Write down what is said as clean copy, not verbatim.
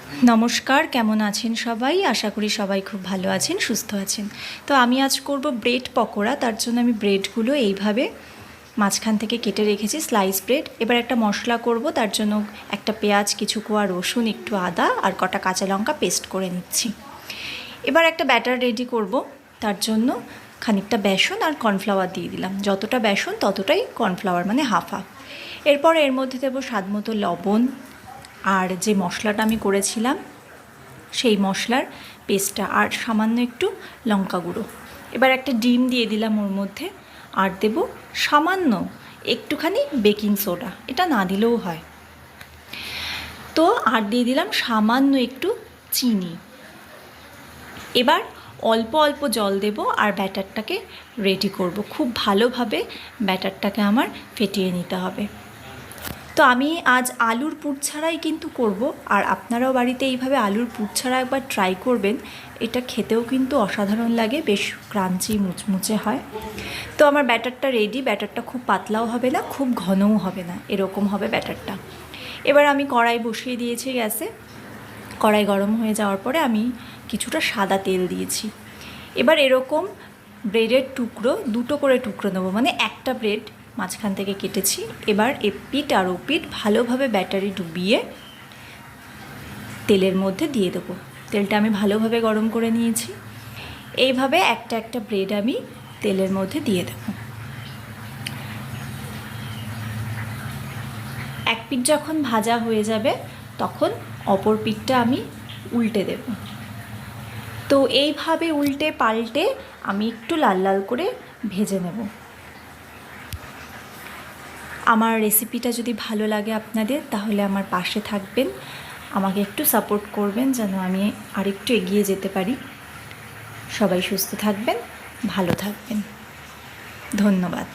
নমস্কার, কেমন আছেন সবাই? আশা করি সবাই খুব ভালো আছেন, সুস্থ আছেন। তো আমি আজ করব ব্রেড পকোড়া। তার জন্য আমি ব্রেডগুলো এইভাবে মাঝখান থেকে কেটে রেখেছি, স্লাইস ব্রেড। এবার একটা মশলা করব, তার জন্য একটা পেঁয়াজ, কিছু কোয়া রসুন, একটু আদা আর কটা কাঁচা লঙ্কা পেস্ট করে নিচ্ছি। এবার একটা ব্যাটার রেডি করব, তার জন্য খানিকটা বেসন আর কর্নফ্লাওয়ার দিয়ে দিলাম। যতটা বেসন ততটাই কর্নফ্লাওয়ার, মানে হাফ হাফ। এরপর এর মধ্যে দেবো স্বাদ মতো লবণ, আর যে মশলাটা আমি করেছিলাম সেই মশলার পেস্টটা, আর সামান্য একটু লঙ্কা গুঁড়ো। এবার একটা ডিম দিয়ে দিলাম ওর মধ্যে, আর দেব সামান্য একটুখানি বেকিং সোডা, এটা না দিলেও হয়। তো আর দিয়ে দিলাম সামান্য একটু চিনি। এবার অল্প অল্প জল দেব আর ব্যাটারটাকে রেডি করব। খুব ভালোভাবে ব্যাটারটাকে আমার ফেটিয়ে নিতে হবে। তো আমি আজ আলুর পুর ছাড়াই কিন্তু করব, আর আপনারাও বাড়িতে এইভাবে আলুর পুর ছাড়া একবার ট্রাই করবেন। এটা খেতেও কিন্তু অসাধারণ লাগে, বেশ ক্রাঞ্চি মুচমুচে হয়। তো আমার ব্যাটারটা রেডি। ব্যাটারটা খুব পাতলাও হবে না, খুব ঘনও হবে না, এরকম হবে ব্যাটারটা। এবার আমি কড়াই বসিয়ে দিয়েছি গ্যাসে। কড়াই গরম হয়ে যাওয়ার পরে আমি কিছুটা সাদা তেল দিয়েছি। এবার এরকম ব্রেডের টুকরো, দুটো করে টুকরো নেবো, মানে একটা ব্রেড মাঝখান থেকে কেটেছি। এবার এপিট আর ওপিট ভালোভাবে ব্যাটারে ডুবিয়ে তেলের মধ্যে দিয়ে দেবো। তেলটা আমি ভালোভাবে গরম করে নিয়েছি। এইভাবে একটা একটা ব্রেড আমি তেলের মধ্যে দিয়ে দেব। এক পিঠ যখন ভাজা হয়ে যাবে তখন অপর পিঠটা আমি উল্টে দেব। তো এইভাবে উল্টে পাল্টে আমি একটু লাল লাল করে ভেজে নেব। আমার রেসিপিটা যদি ভালো লাগে আপনাদের, তাহলে আমার পাশে থাকবেন, আমাকে একটু সাপোর্ট করবেন যেন আমি আরেকটু এগিয়ে যেতে পারি। সবাই সুস্থ থাকবেন, ভালো থাকবেন। ধন্যবাদ।